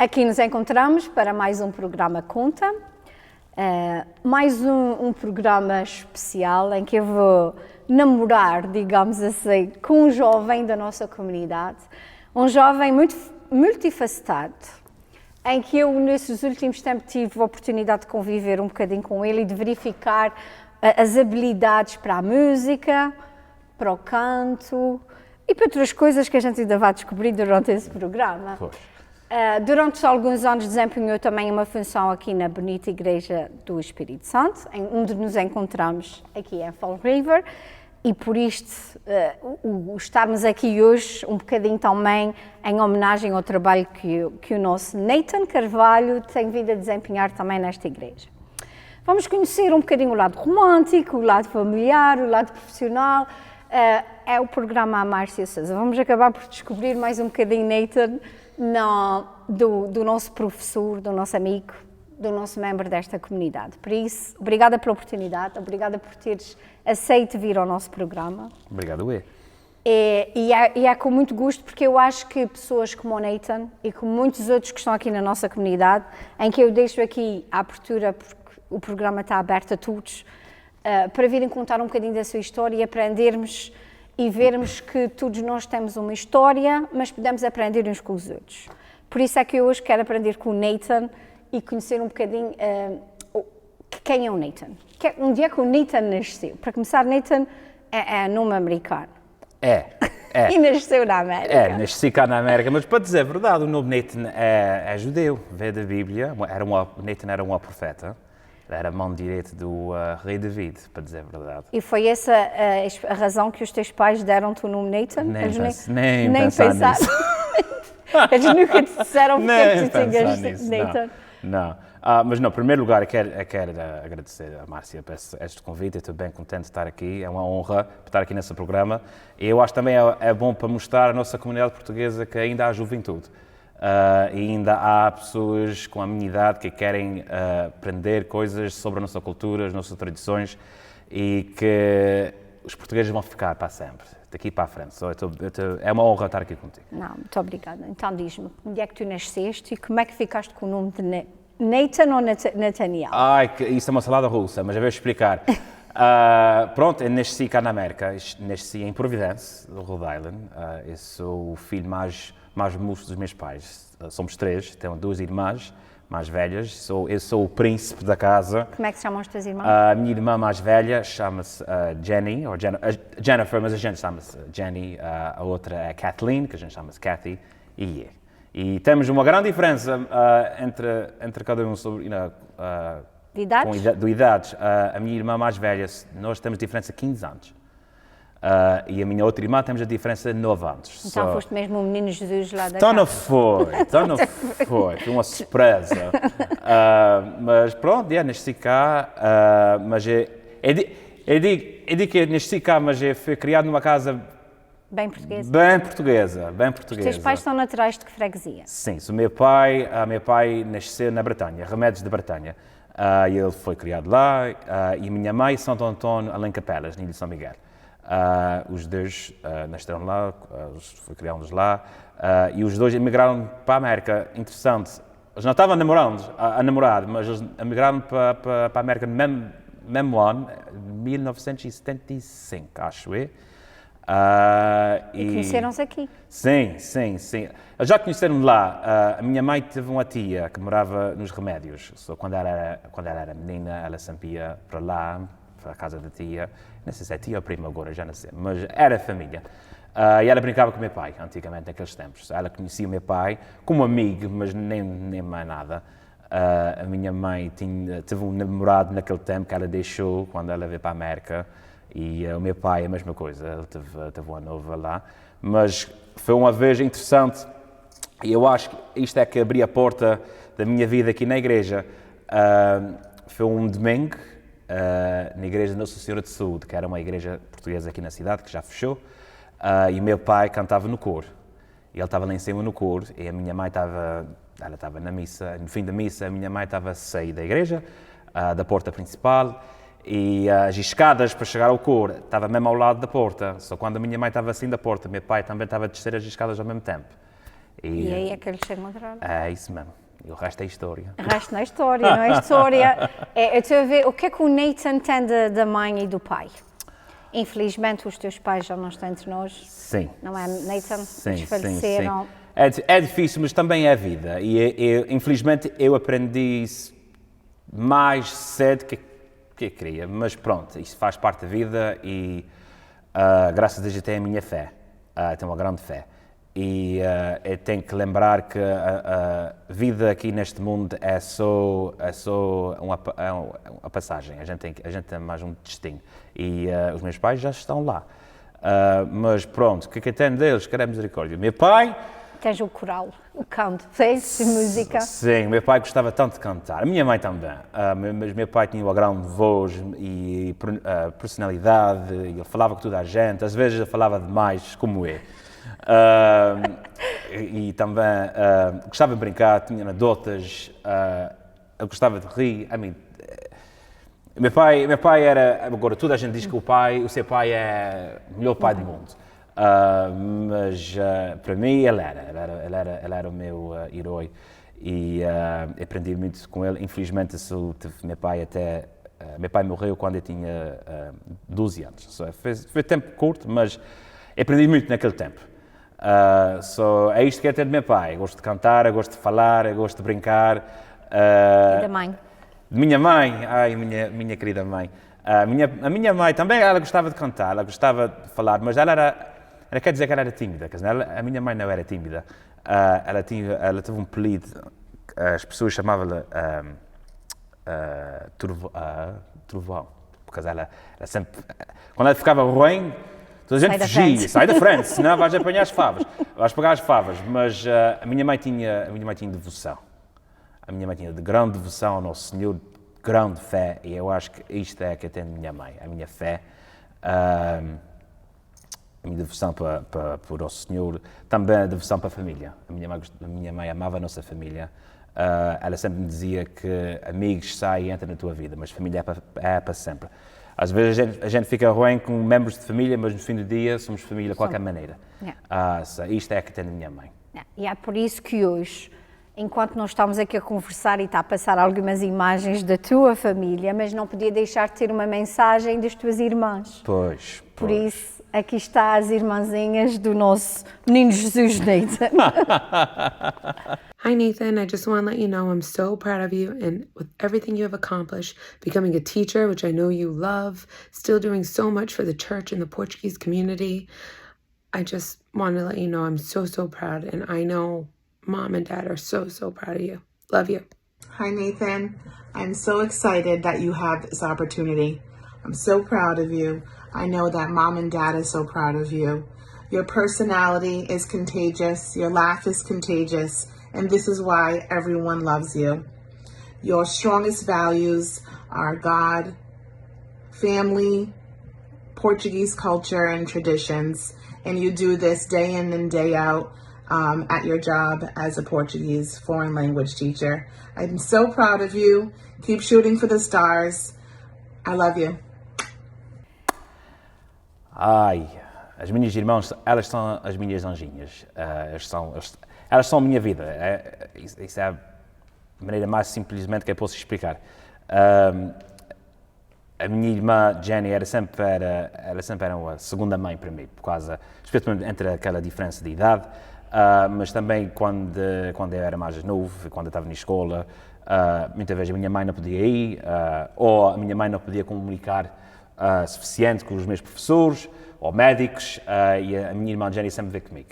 Aqui nos encontramos para mais um programa Conta, mais um programa especial em que eu vou namorar, digamos assim, com um jovem da nossa comunidade, um jovem muito multifacetado, em que eu nesses últimos tempos tive a oportunidade de conviver um bocadinho com ele e de verificar as habilidades para a música, para o canto e para outras coisas que a gente ainda vai descobrir durante esse programa. Durante alguns anos desempenhou também uma função aqui na bonita Igreja do Espírito Santo, onde nos encontramos aqui em Fall River, e por isto o estarmos aqui hoje um bocadinho também em homenagem ao trabalho que o nosso Nathan Carvalho tem vindo a desempenhar também nesta igreja. Vamos conhecer um bocadinho o lado romântico, o lado familiar, o lado profissional. É o programa A Márcia Sousa. Vamos acabar por descobrir mais um bocadinho, Nathan, do nosso professor, do nosso amigo, do nosso membro desta comunidade. Por isso, obrigada pela oportunidade, obrigada por teres aceito vir ao nosso programa. Obrigado, eu. E é com muito gosto, porque eu acho que pessoas como o Nathan e como muitos outros que estão aqui na nossa comunidade, em que eu deixo aqui a abertura, porque o programa está aberto a todos, para virem contar um bocadinho da sua história e aprendermos e vermos que todos nós temos uma história, mas podemos aprender uns com os outros. Por isso é que eu hoje quero aprender com o Nathan e conhecer um bocadinho quem é o Nathan. Onde é que o Nathan nasceu? Para começar, Nathan é nome americano. É. E nasceu na América. Nasci cá na América, mas para dizer a verdade, o nome Nathan é judeu, veio da Bíblia. Nathan era um profeta. Era a mão direita do rei David, para dizer a verdade. E foi essa a razão que os teus pais deram-te o nome Nathan? Nem pensar nisso. Eles nunca te disseram porque nem tu tinhas Nathan? Não. Mas não, em primeiro lugar, eu quero agradecer a Márcia por este convite. Eu estou bem contente de estar aqui. É uma honra estar aqui nesse programa. E eu acho também é bom para mostrar à nossa comunidade portuguesa que ainda há juventude. E ainda há pessoas com a minha idade que querem aprender coisas sobre a nossa cultura, as nossas tradições e que os portugueses vão ficar para sempre, daqui para a frente. É uma honra estar aqui contigo. Não, muito obrigada. Então diz-me, onde é que tu nasceste e como é que ficaste com o nome de Nathan ou Nathaniel? Isso é uma salada russa, mas eu vou explicar. Pronto, eu nasci cá na América, nasci em Providence, no Rhode Island. Eu sou o filho mais moço dos meus pais. Somos três, tenho duas irmãs mais velhas. Eu sou o príncipe da casa. Como é que se chamam as tuas irmãs? A minha irmã mais velha chama-se Jenny, ou Jennifer, mas a gente chama-se Jenny. A outra é Kathleen, que a gente chama-se Kathy, e eu. E temos uma grande diferença entre cada um sobre... de idades? De idades. A minha irmã mais velha, nós temos diferença de 15 anos. E a minha outra irmã temos a diferença de 9 anos. Então foste mesmo o menino Jesus lá da casa? Não Foi uma surpresa. Mas pronto, nasci cá, mas eu digo que nasci cá, mas eu fui criado numa casa bem portuguesa. Bem portuguesa. Os teus pais são naturais de que freguesia? Sim, o meu pai nasceu na Bretanha, Remédios de Bretanha. Ele foi criado lá, e a minha mãe, Santo Antônio, Além Capelas, na Ilha de São Miguel. Os dois nasceram lá, criámos lá, e os dois emigraram para a América. Interessante, eles não estavam a namorar, mas eles emigraram para a América no mesmo ano, 1975, acho eu. E conheceram-se aqui? Sim. Eles já conheceram lá. A minha mãe teve uma tia que morava nos Remédios. Quando ela era menina, ela sempre ia para lá, para a casa da tia. Não sei se é tia ou prima agora, já não sei, mas era família. E ela brincava com o meu pai, antigamente, naqueles tempos. Ela conhecia o meu pai como amigo, mas nem mais nada. A minha mãe teve um namorado naquele tempo que ela deixou quando ela veio para a América. E o meu pai, a mesma coisa, ele teve uma nova lá. Mas foi uma vez interessante, e eu acho que isto é que abriu a porta da minha vida aqui na igreja. Foi um domingo, na igreja de Nossa Senhora de Saúde, que era uma igreja portuguesa aqui na cidade, que já fechou, e o meu pai cantava no coro. E ele estava lá em cima no coro, e a minha mãe estava na missa. No fim da missa, a minha mãe estava a sair da igreja, da porta principal, e as escadas para chegar ao coro estava mesmo ao lado da porta. Só quando a minha mãe estava assim da porta, meu pai também estava a descer as escadas ao mesmo tempo. E aí é que eles se encontraram. É isso mesmo. E o resto é história. O resto não é história, não é história. Eu estou a ver o que é que o Nathan tem da mãe e do pai. Infelizmente os teus pais já não estão entre nós. Sim. Não é, Nathan? Sim, Eles sim, faleceram. sim. É difícil, mas também é vida. E infelizmente eu aprendi isso mais cedo que eu queria. Mas pronto, isso faz parte da vida e graças a Deus eu tenho a minha fé. Tenho uma grande fé. E eu tenho que lembrar que a vida aqui neste mundo é só uma passagem. A gente tem mais um destino. E os meus pais já estão lá. Mas pronto, o que eu tenho deles? Quero misericórdia. Meu pai... Tens o coral, o canto, fez música. Sim, meu pai gostava tanto de cantar. A minha mãe também. Mas meu pai tinha uma grande voz e personalidade. E ele falava com toda a gente. Às vezes ele falava demais, como eu. E também gostava de brincar, tinha anedotas, eu gostava de rir. Meu pai era, agora toda a gente diz que o seu pai é o melhor pai do mundo, mas para mim ele era o meu herói e aprendi muito com ele. Infelizmente meu pai morreu quando eu tinha 12 anos, foi tempo curto, mas aprendi muito naquele tempo. É isto que eu tenho do meu pai. Eu gosto de cantar, eu gosto de falar, eu gosto de brincar. E da mãe? Minha mãe, minha querida mãe. A minha mãe também, ela gostava de cantar, ela gostava de falar, mas ela quer dizer que ela era tímida. Quer dizer, a minha mãe não era tímida. Ela teve um apelido, as pessoas chamavam-lhe Trovão, porque ela sempre, quando ela ficava ruim, toda a gente fugia, sai da frente, senão vais apanhar as favas. Vais pegar as favas, mas a minha mãe tinha devoção. A minha mãe tinha de grande devoção ao Nosso Senhor, grande fé, e eu acho que isto é que eu tenho de minha mãe, a minha fé, a minha devoção para o Nosso Senhor, também a devoção para a família. A minha mãe amava a nossa família. Ela sempre me dizia que amigos saem e entram na tua vida, mas família é para sempre. Às vezes a gente fica ruim com membros de família, mas no fim do dia somos família de qualquer maneira. Isto é que tem a minha mãe. E é por isso que hoje, enquanto nós estamos aqui a conversar e está a passar algumas imagens da tua família, mas não podia deixar de ter uma mensagem das tuas irmãs. Pois. Por isso, aqui está as irmãzinhas do nosso menino Jesus Nathan. Hi, Nathan. I just want to let you know I'm so proud of you and with everything you have accomplished, becoming a teacher, which I know you love, still doing so much for the church and the Portuguese community. I just want to let you know I'm so, so proud, and I know Mom and Dad are so, so proud of you. Love you. Hi, Nathan. I'm so excited that you have this opportunity. I'm so proud of you. I know that Mom and Dad are so proud of you. Your personality is contagious. Your laugh is contagious. And this is why everyone loves you. Your strongest values are God, family, Portuguese culture, and traditions. And you do this day in and day out at your job as a Portuguese foreign language teacher. I'm so proud of you. Keep shooting for the stars. I love you. As minhas irmãs, elas são as minhas anjinhas. Elas são a minha vida. Isso é a maneira mais simplesmente que eu posso explicar. A minha irmã Jenny ela sempre era uma segunda mãe para mim, por causa, especialmente entre aquela diferença de idade, mas também quando eu era mais novo, quando eu estava na escola, muitas vezes a minha mãe não podia ir, ou a minha mãe não podia comunicar suficiente com os meus professores ou médicos, e a minha irmã Jenny sempre veio comigo.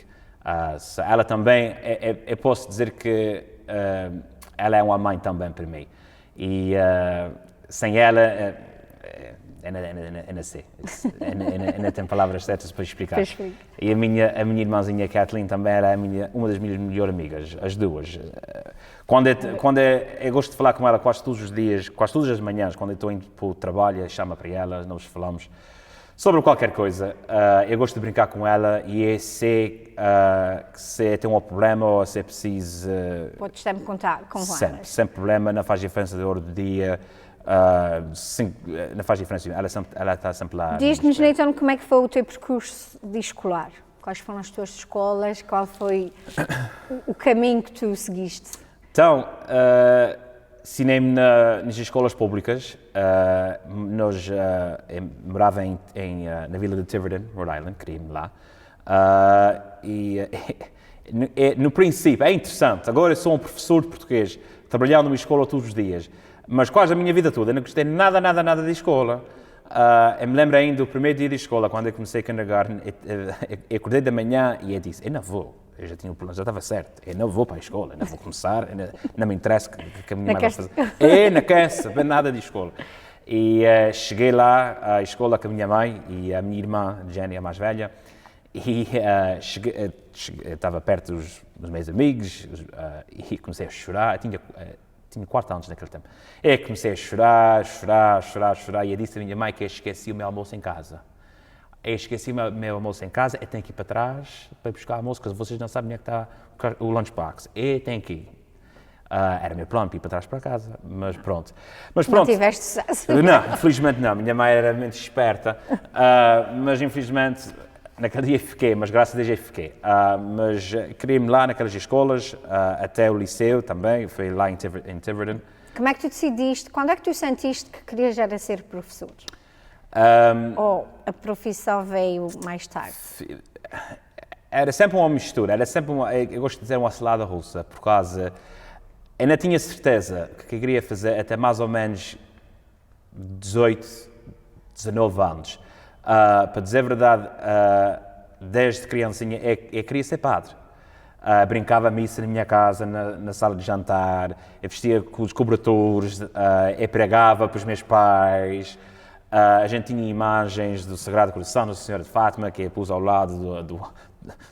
Ela também, eu posso dizer que ela é uma mãe também para mim. E sem ela, eu não sei, eu não tenho palavras certas para explicar. E a minha irmãzinha Kathleen também era uma das minhas melhores amigas, as duas. Quando eu gosto de falar com ela quase todos os dias, quase todas as manhãs, quando eu estou indo para o trabalho, chama para ela, nós falamos sobre qualquer coisa. Eu gosto de brincar com ela e eu sei que se tem um problema ou se é preciso... Podes sempre contar com ela. Sem problema, não faz diferença da hora do dia, não faz diferença, ela está sempre lá. Diz-nos, Nathan, como é que foi o teu percurso de escolar? Quais foram as tuas escolas? Qual foi o caminho que tu seguiste? Então, ensinei-me nas escolas públicas. Eu morava na vila de Tiverton, Rhode Island, queria-me lá. No princípio, é interessante. Agora eu sou um professor de português, trabalhando numa escola todos os dias, mas quase a minha vida toda eu não gostei nada de escola. Eu me lembro ainda do primeiro dia de escola, quando eu comecei kindergarten, eu acordei da manhã e eu disse, eu não vou. Eu já tinha um plano, já estava certo. Eu não vou para a escola, eu não vou começar, não me interessa que a minha mãe vai fazer. Eu não quero saber nada de escola. E cheguei lá à escola com a minha mãe e a minha irmã, Jenny, a mais velha, e estava perto dos meus amigos e comecei a chorar. Tinha 4 anos naquele tempo. Eu comecei a chorar, e eu disse à minha mãe que eu esqueci o meu almoço em casa. Eu esqueci o meu almoço em casa, eu tenho que ir para trás para buscar o almoço, porque vocês não sabem onde é que está o lunchbox. Eu tenho que ir. Era meu plano para ir para trás para casa, mas pronto. Não tiveste sucesso? Não, infelizmente não. Minha mãe era muito esperta, mas infelizmente naquele dia fiquei, mas graças a Deus eu fiquei. Mas queria-me lá naquelas escolas, até o liceu também, foi lá em Tiverton. Como é que tu decidiste, quando é que tu sentiste que querias era ser professor? Ou a profissão veio mais tarde? Era sempre uma mistura, eu gosto de dizer uma salada russa, por causa, eu não tinha certeza que queria fazer até mais ou menos 18, 19 anos. Para dizer a verdade, desde criancinha eu queria ser padre. Brincava a missa na minha casa, na sala de jantar, eu vestia com os cobertores, eu pregava para os meus pais. A gente tinha imagens do Sagrado Coração da Senhora de Fátima, que eu pus ao lado do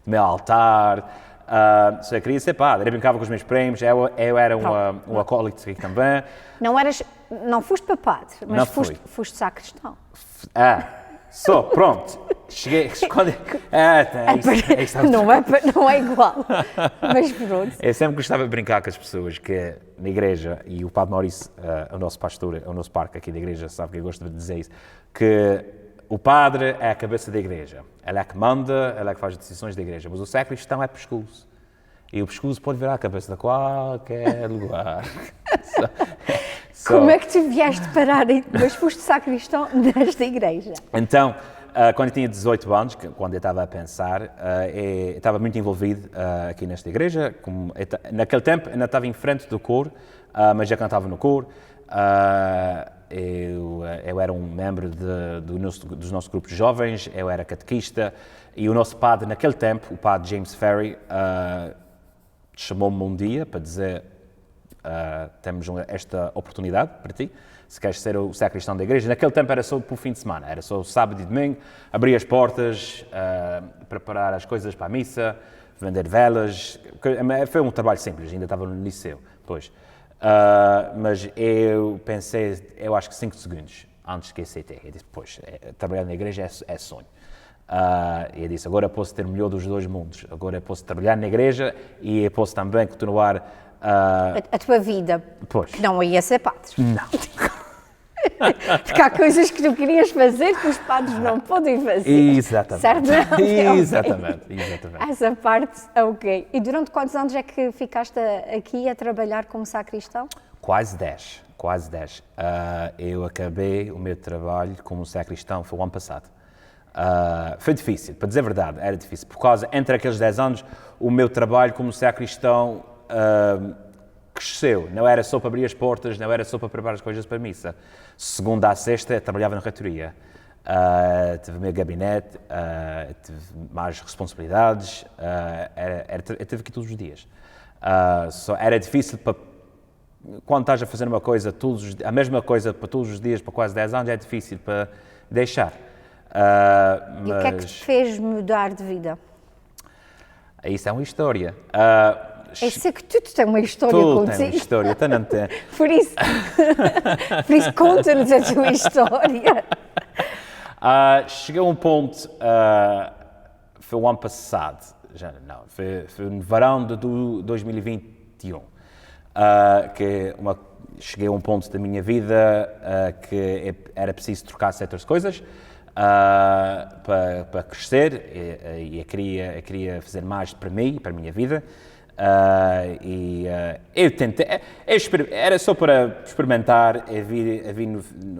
meu altar. Eu queria ser padre, eu brincava com os meus primos, eu era um acólito também. Não foste para padre, mas foste sacristão. Pronto. Cheguei. Não é igual. Mas pronto. Eu sempre gostava de brincar com as pessoas que na igreja, e o Padre Maurício, o nosso pastor, o nosso parque aqui da igreja, sabe que eu gosto de dizer isso, que o padre é a cabeça da igreja. Ele é que manda, ele é que faz as decisões da igreja, mas o sacristão é pescoço. E o pescoço pode virar a cabeça de qualquer lugar. Como é que tu vieste parar aí, mas foste sacristão nesta igreja? Então, quando eu tinha 18 anos, quando eu estava a pensar, eu estava muito envolvido aqui nesta igreja. Naquele tempo, ainda estava em frente do coro, mas já cantava no coro. Eu era um membro dos nossos grupos de jovens, eu era catequista, e o nosso padre, naquele tempo, o padre James Ferry, chamou-me um dia para dizer: temos esta oportunidade para ti, se queres ser o sacristão da igreja. Naquele tempo era só para o fim de semana, era só sábado e domingo, abrir as portas, preparar as coisas para a missa, vender velas. Foi um trabalho simples, ainda estava no liceu, pois. Mas eu pensei, eu acho que 5 segundos antes que aceitei. Eu disse, pois, trabalhar na igreja é sonho. E eu disse, agora eu posso ter o melhor dos dois mundos. Agora eu posso trabalhar na igreja e eu posso também continuar... A tua vida, pois. Que não ia ser padre. Não. Porque há coisas que tu querias fazer que os padres não podem fazer. Exatamente. Certo? Exatamente. Essa parte, ok. E durante quantos anos é que ficaste aqui a trabalhar como sacristão? Quase 10. Eu acabei o meu trabalho como sacristão, foi o ano passado. Foi difícil, para dizer a verdade, era difícil. Por causa, entre aqueles 10 anos, o meu trabalho como sacristão cresceu. Não era só para abrir as portas, não era só para preparar as coisas para a missa. Segunda a sexta, eu trabalhava na reitoria. Tive o meu gabinete, tive mais responsabilidades, eu tive aqui todos os dias. Era difícil para... Quando estás a fazer uma coisa, a mesma coisa para todos os dias, para quase 10 anos, é difícil para deixar. E o que é que te fez mudar de vida? Isso é uma história. Eu sei que tudo tem uma história tudo contigo. Tem uma história, tu não tem. Por isso conta-nos a tua história. Cheguei a um ponto, foi o ano passado, foi no verão de 2021, que cheguei a um ponto da minha vida que era preciso trocar certas coisas. para crescer e eu queria fazer mais para mim, para a minha vida. Eu tentei, era só para experimentar. Eu vi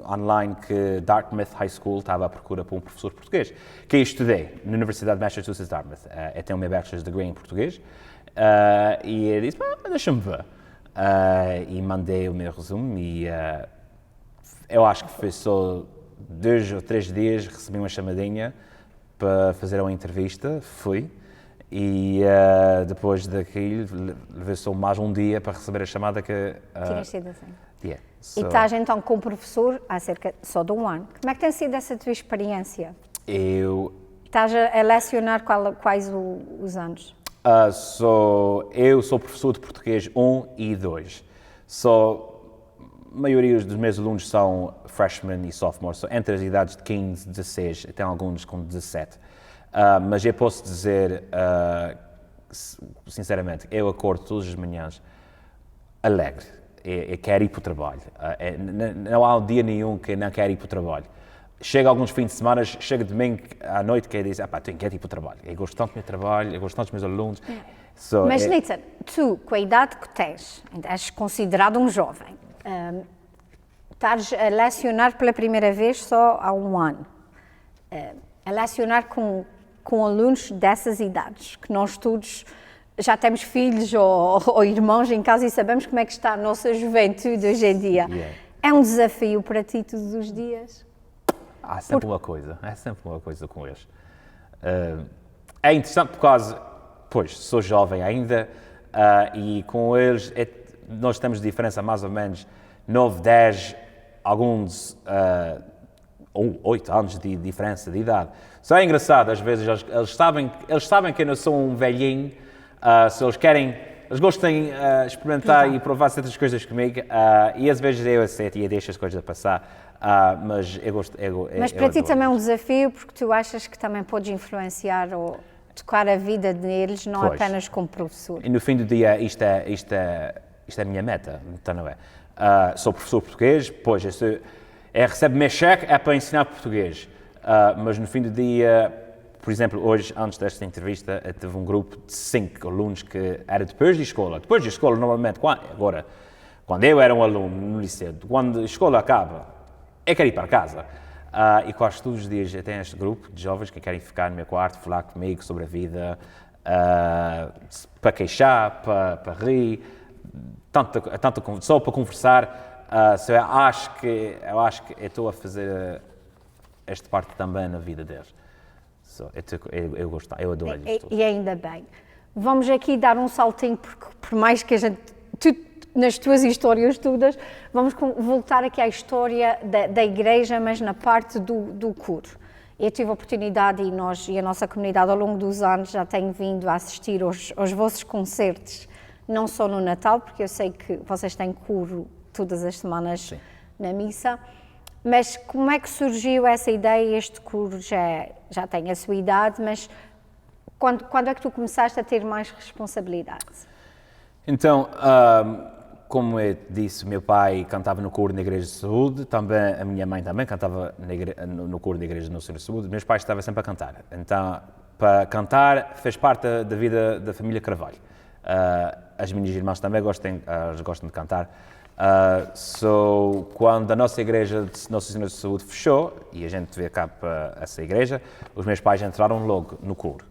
online que Dartmouth High School estava à procura por um professor português, que eu estudei na Universidade de Massachusetts, Dartmouth. Eu tenho o meu bachelor's degree em português, e eu disse, deixa-me ver. E mandei o meu resumo e eu acho que foi só 2 ou 3 dias, recebi uma chamadinha para fazer uma entrevista, fui. E depois daquilo, levei só mais um dia para receber a chamada que... Tinha sido assim. Yeah, E estás então com o professor há cerca só de um ano. Como é que tem sido essa tua experiência? Estás a lecionar quais os anos? Eu sou professor de português 1 e 2. A maioria dos meus alunos são freshmen e sophomores, entre as idades de 15 e 16, até alguns com 17. Mas eu posso dizer, sinceramente, eu acordo todas as manhãs alegre. Eu quero ir para o trabalho. Não há um dia nenhum que eu não quero ir para o trabalho. Chega alguns fins de semana, chega domingo à noite que eu digo, tenho que ir para o trabalho. Eu gosto tanto do meu trabalho, eu gosto tanto dos meus alunos. Mas, Nathan, tu, com a idade que tens, ainda és considerado um jovem, estás a lecionar pela primeira vez só há um ano. A lecionar com alunos dessas idades, que nós todos já temos filhos ou irmãos em casa e sabemos como é que está a nossa juventude hoje em dia. Yeah. É um desafio para ti todos os dias? Há sempre uma coisa com eles. É interessante por causa, sou jovem ainda, e com eles nós temos diferença mais ou menos 9, 10, alguns 8 anos de diferença de idade. Só é engraçado, às vezes eles sabem que eu não sou um velhinho, se eles gostam de experimentar e provar certas coisas comigo, e às vezes eu aceito e eu deixo as coisas a passar. Mas eu gosto. Mas para ti também é um desafio, porque tu achas que também podes influenciar ou tocar a vida deles, não apenas como professor. E no fim do dia, isto é a minha meta, então não é? Sou professor português, recebo meu cheque para ensinar português, mas no fim do dia, por exemplo, hoje, antes desta entrevista, eu tive um grupo de 5 alunos que era depois de escola. Depois de escola, normalmente, quando eu era um aluno no liceu, quando a escola acaba, eu quero ir para casa. E quase todos os dias eu tenho este grupo de jovens que querem ficar no meu quarto, falar comigo sobre a vida, para queixar, para rir, só para conversar. Eu acho que eu estou a fazer esta parte também na vida deles. Eu gosto, eu adoro isto. E ainda bem. Vamos aqui dar um saltinho, porque por mais que a gente... nas tuas histórias todas, vamos voltar aqui à história da igreja, mas na parte do coro. Eu tive a oportunidade, e a nossa comunidade ao longo dos anos já tem vindo a assistir aos vossos concertos, não só no Natal, porque eu sei que vocês têm coro todas as semanas. Sim. Na missa, mas como é que surgiu essa ideia? Este coro já tem a sua idade, mas quando é que tu começaste a ter mais responsabilidade? Então, como eu disse, meu pai cantava no coro na Igreja de Saúde, também a minha mãe também cantava no coro da Igreja de Nossa Senhora de Saúde. Meus pais estavam sempre a cantar. Então, para cantar, fez parte da vida da família Carvalho. As minhas irmãs também gostam de cantar. Quando a nossa Igreja de Nossa Senhora de Saúde fechou, e a gente veio cá para essa igreja, os meus pais entraram logo no coro.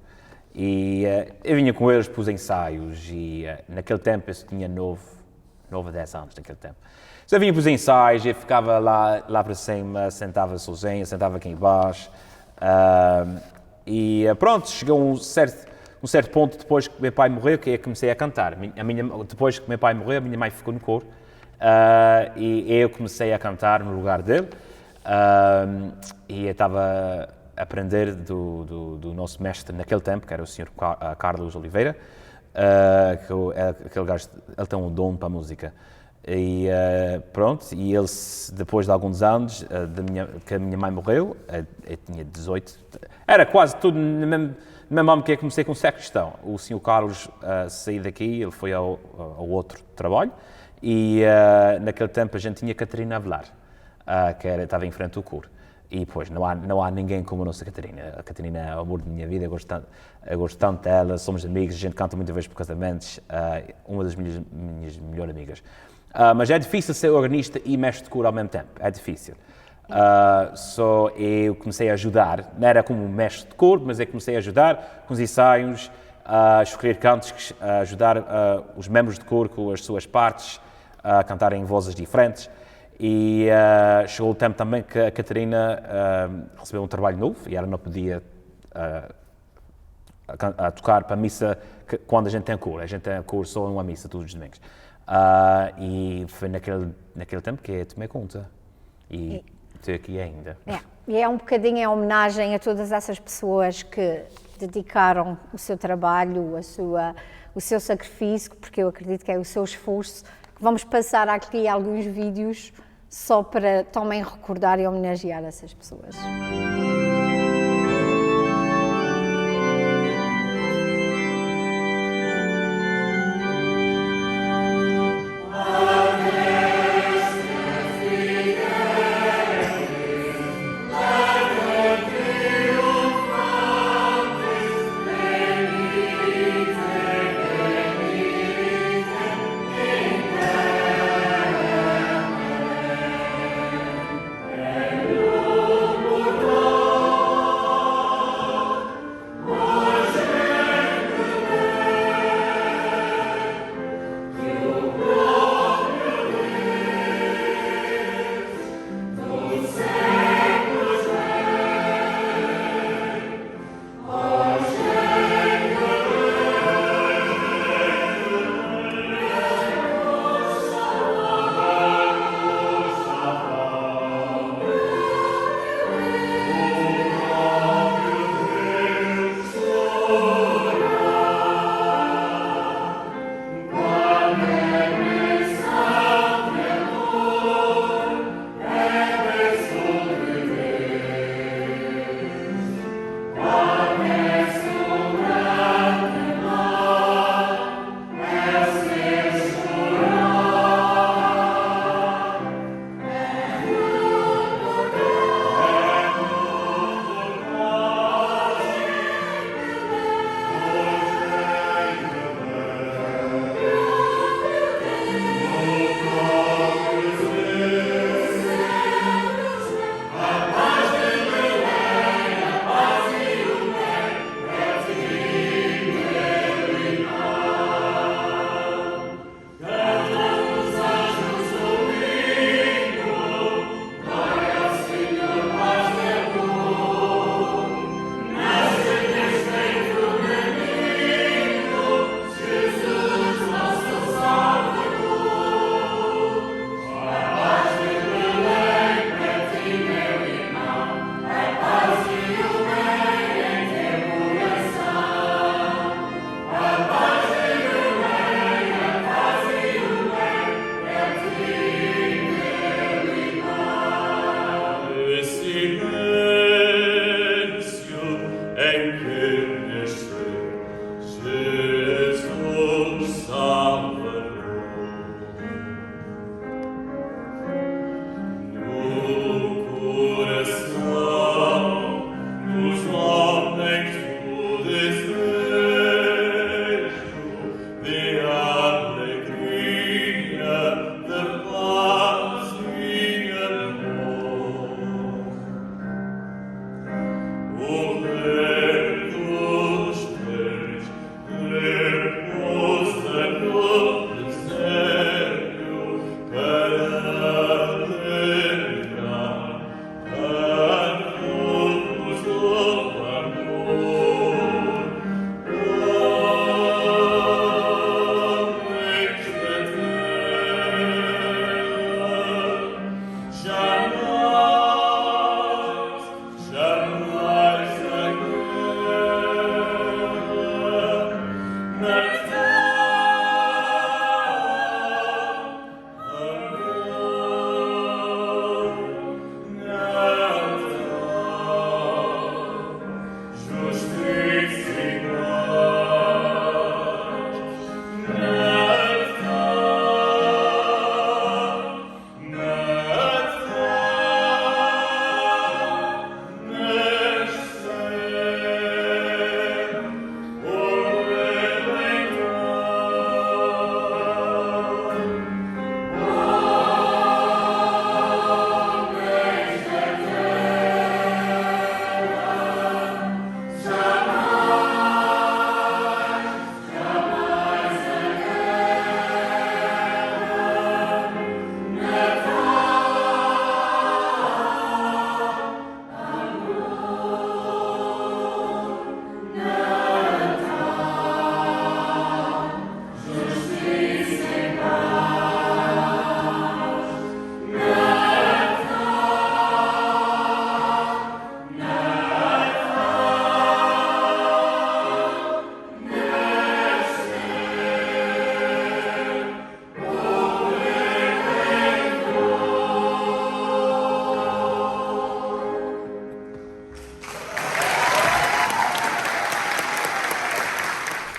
E eu vinha com eles para os ensaios, e naquele tempo eu tinha 9 a 10 anos naquele tempo. Eu vinha para os ensaios, eu ficava lá para cima, sentava sozinho, sentava aqui embaixo. Pronto, chegou um certo ponto depois que meu pai morreu, que eu comecei a cantar. Depois que meu pai morreu, a minha mãe ficou no coro, e eu comecei a cantar no lugar dele. E eu estava a aprender do nosso mestre naquele tempo, que era o Sr. Carlos Oliveira, que aquele gajo, ele tem um dom para a música. E pronto, e ele, depois de alguns anos que a minha mãe morreu, eu tinha 18, era quase tudo no mesmo ano que eu comecei com sacristão. O Sr. Carlos saiu daqui, ele foi ao outro trabalho, e naquele tempo a gente tinha Catarina Avelar, que estava em frente ao coro. E, pois, não há ninguém como a nossa Catarina. A Catarina é o amor da minha vida, eu gosto tanto dela, somos amigos, a gente canta muitas vezes por casamentos, uma das minhas melhores amigas. Mas é difícil ser organista e mestre de coro ao mesmo tempo, é difícil. Só eu comecei a ajudar, não era como mestre de coro, mas eu comecei a ajudar com os ensaios, a escolher cantos, a ajudar os membros de coro com as suas partes, a cantarem em vozes diferentes. E chegou o tempo também que a Catarina recebeu um trabalho novo e ela não podia a tocar para a missa quando a gente tem coro. A gente tem coro só uma missa todos os domingos. E foi naquele tempo que eu tomei conta. E estou aqui ainda. E é um bocadinho em homenagem a todas essas pessoas que dedicaram o seu trabalho, o seu sacrifício, porque eu acredito que é o seu esforço. Vamos passar aqui alguns vídeos só para também recordar e homenagear essas pessoas. Lord,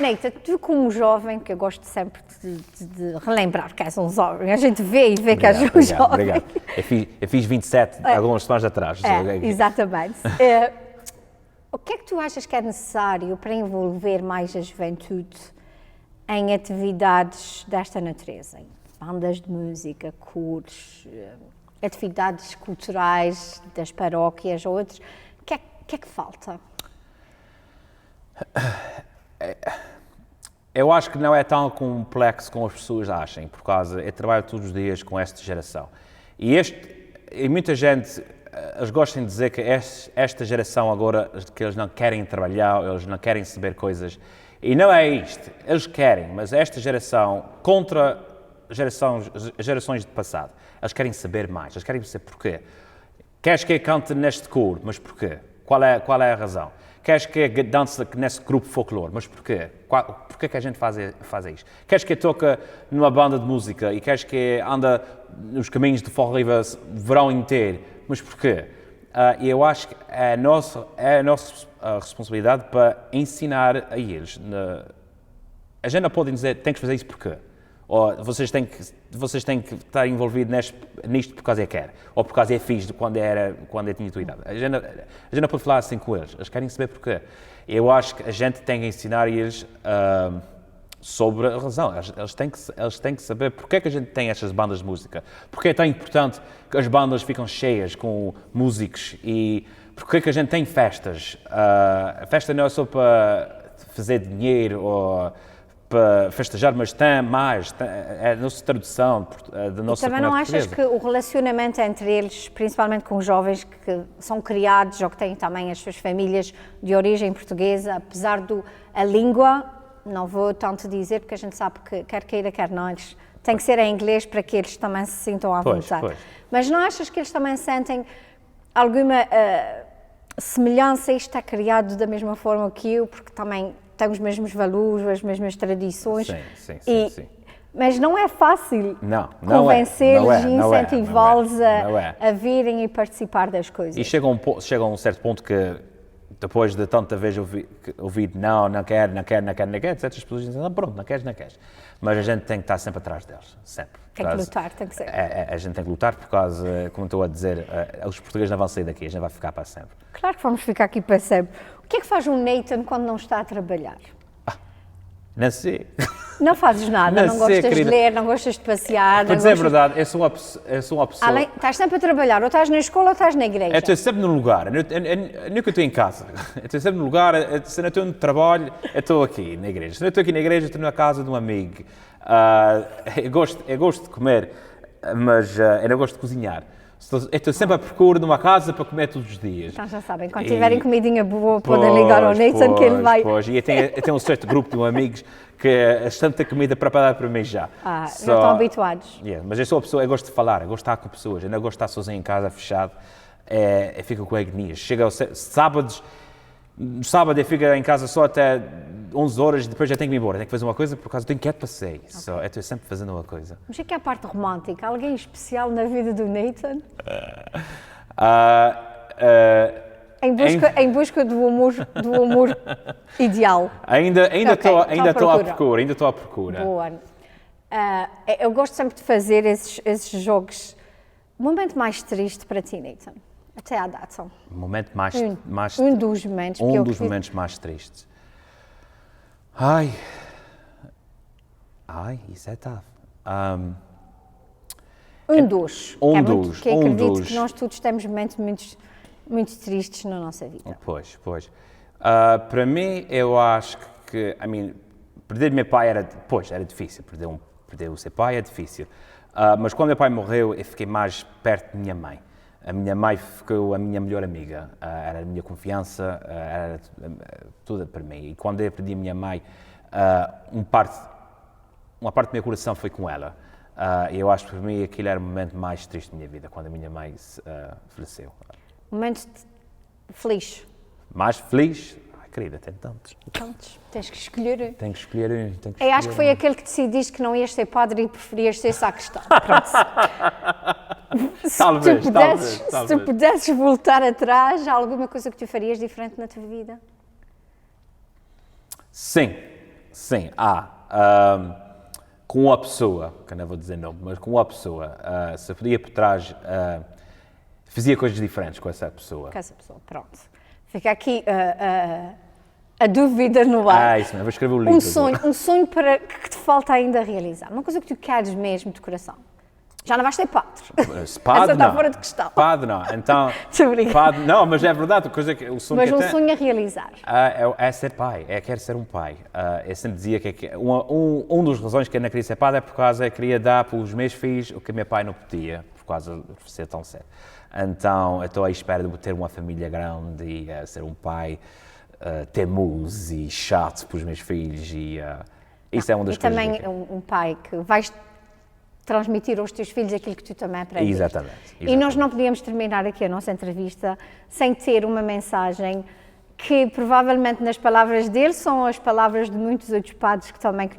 Neita, tu como jovem, que eu gosto sempre de relembrar que és um jovem, a gente vê e vê que és um jovem. Obrigado. Eu fiz 27 algumas semanas atrás. Exatamente. O que é que tu achas que é necessário para envolver mais a juventude em atividades desta natureza? Em bandas de música, coros, atividades culturais das paróquias ou outros. O que é que falta? Eu acho que não é tão complexo como as pessoas acham, por causa eu trabalho todos os dias com esta geração. E muita gente, eles gostam de dizer que esta geração agora, que eles não querem trabalhar, eles não querem saber coisas. E não é isto, eles querem, mas esta geração, contra gerações de passado, eles querem saber mais, eles querem saber porquê. Queres que eu cante neste coro, mas porquê? Qual é a razão? Queres que eu dance nesse grupo folclore, mas porquê? Porquê que a gente faz isto? Queres que eu toque numa banda de música e queres que eu ande nos caminhos de Fall River o verão inteiro, mas porquê? E eu acho que é a nossa responsabilidade para ensinar a eles. A gente não pode dizer, tem que fazer isso porquê? Ou vocês têm que estar envolvidos nisto por causa eu quero, ou por causa eu fiz quando eu tinha a tua idade. A gente não pode falar assim com eles, eles querem saber porquê. Eu acho que a gente tem que ensinar eles sobre a razão. Eles têm que saber porque é que a gente tem estas bandas de música, porque é tão importante que as bandas ficam cheias com músicos e porque é que a gente tem festas. A festa não é só para fazer dinheiro ou para festejar, mas tem mais, é a nossa tradução da nossa comunidade portuguesa. Também não achas que o relacionamento entre eles, principalmente com os jovens que são criados ou que têm também as suas famílias de origem portuguesa, apesar a língua, não vou tanto dizer, porque a gente sabe que quer queira, quer não, eles têm que ser em inglês para que eles também se sintam à vontade. Pois. Mas não achas que eles também sentem alguma semelhança? Isto é criado da mesma forma que eu, porque também tem os mesmos valores, as mesmas tradições. Sim. Mas não é fácil convencê-los e incentivá-los a virem e participar das coisas. E chega a um certo ponto que, depois de tanta vez ouvir não quero, certas pessoas dizem, pronto, não queres. Mas a gente tem que estar sempre atrás deles, sempre. Tem que lutar, tem que ser. A gente tem que lutar por causa, como estou a dizer, os portugueses não vão sair daqui, a gente vai ficar para sempre. Claro que vamos ficar aqui para sempre. O que é que faz um Nathan quando não está a trabalhar? Não sei. Não fazes nada, não gostas de ler, não gostas de passear. Para dizer a verdade, eu sou uma pessoa... Estás sempre a trabalhar, ou estás na escola ou estás na igreja? Eu estou sempre num lugar, eu nunca estou em casa. Eu estou sempre num lugar, se não estou no trabalho, eu estou aqui na igreja. Se não estou aqui na igreja, estou na casa de um amigo. Eu gosto de comer, mas eu não gosto de cozinhar. Eu estou sempre à procura de uma casa para comer todos os dias. Então já sabem, quando tiverem comidinha boa, podem ligar ao Nathan que ele vai... E eu tenho um certo grupo de amigos que é tanta comida preparada para mim já. Já estão habituados. Mas eu sou a pessoa, eu gosto de falar, eu gosto de estar com pessoas, eu não gosto de estar sozinho em casa, fechado. Eu fico com agonias. Chega aos sábados, no sábado eu fico em casa só até 11 horas e depois já tenho que ir embora. Tenho que fazer uma coisa por causa do inquieto passeio. Eu estou sempre fazendo uma coisa. Mas o que é a parte romântica? Alguém especial na vida do Nathan? Em busca do amor ideal. Ainda estou à procura. Boa. Eu gosto sempre de fazer esses jogos. O momento mais triste para ti, Nathan? Até à data. Um momento mais um dos momentos. Um dos momentos mais tristes. Ai, isso é tough. Que acredito que nós todos temos momentos muito tristes na nossa vida. Pois. Para mim, eu acho que, perder meu pai era difícil. Perder o seu pai é difícil. Mas quando meu pai morreu, eu fiquei mais perto de minha mãe. A minha mãe ficou a minha melhor amiga, era a minha confiança, era tudo para mim. E quando eu perdi a minha mãe, uma parte do meu coração foi com ela. E eu acho que para mim aquele era o momento mais triste da minha vida, quando a minha mãe faleceu. Momento feliz? Mais feliz? Querida, tem tantos. Tens que escolher. Tenho que escolher um. Eu acho que foi aquele que decidiste que não ias ser padre e preferias ser sacristão. Pronto. Se tu pudesses voltar atrás, há alguma coisa que tu farias diferente na tua vida? Sim. Sim, com uma pessoa, que eu não vou dizer nome, mas com uma pessoa, se eu podia por trás, fazia coisas diferentes com essa pessoa. Com essa pessoa, pronto. Fica aqui a dúvida no ar. Isso mesmo, vou escrever o livro. Um sonho que te falta ainda realizar. Uma coisa que tu queres mesmo de coração. Já não vais ser padre. Padre Essa está não. fora de questão. Padre não. Então, Estou brincando. padre, não, mas é verdade, o sonho Mas que eu um tenho sonho a realizar. é ser pai, quero ser um pai. Eu sempre dizia que um dos razões que eu não queria ser padre é por causa que queria dar para os meus filhos o que meu pai não podia, por causa de ser tão cedo. Então, eu estou à espera de ter uma família grande e ser um pai teimoso e chato para os meus filhos e isso é uma das e coisas. também um pai que vais transmitir aos teus filhos aquilo que tu também aprendes. Exatamente. E nós não podíamos terminar aqui a nossa entrevista sem ter uma mensagem que provavelmente nas palavras dele são as palavras de muitos outros padres que também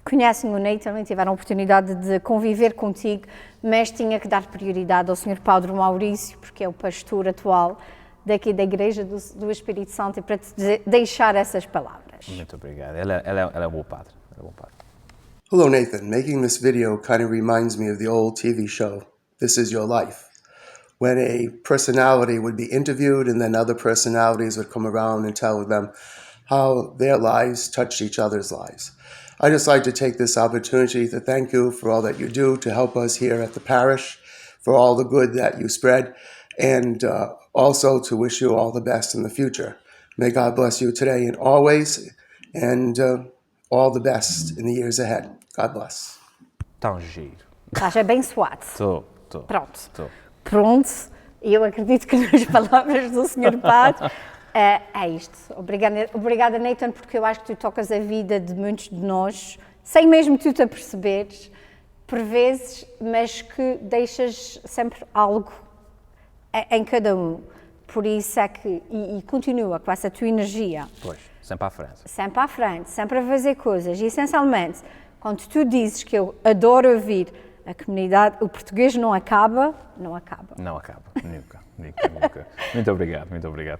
conhecem o Ney, também tiveram a oportunidade de conviver contigo, mas tinha que dar prioridade ao Sr. Padre Maurício, porque é o pastor atual daqui da Igreja do Espírito Santo, e para te deixar essas palavras. Muito obrigado. Ele é um bom padre. Hello, Nathan. Making this video kind of reminds me of the old TV show, This Is Your Life, when a personality would be interviewed and then other personalities would come around and tell them how their lives touched each other's lives. I'd just like to take this opportunity to thank you for all that you do to help us here at the parish, for all the good that you spread, and also to wish you all the best in the future. May God bless you today and always, and all the best in the years ahead. God bless. Tão giro. Estás abençoado. Estou. Pronto. Pronto. E eu acredito que nas palavras do Sr. Padre é isto. Obrigada, Nathan, porque eu acho que tu tocas a vida de muitos de nós, sem mesmo tu te aperceberes, por vezes, mas que deixas sempre algo em cada um. Por isso é que, e continua com essa tua energia. Pois, sempre à frente. Sempre à frente, sempre a fazer coisas. E, essencialmente, quando tu dizes que eu adoro ouvir a comunidade, o português não acaba, não acaba. Não acaba, nunca. Muito obrigado.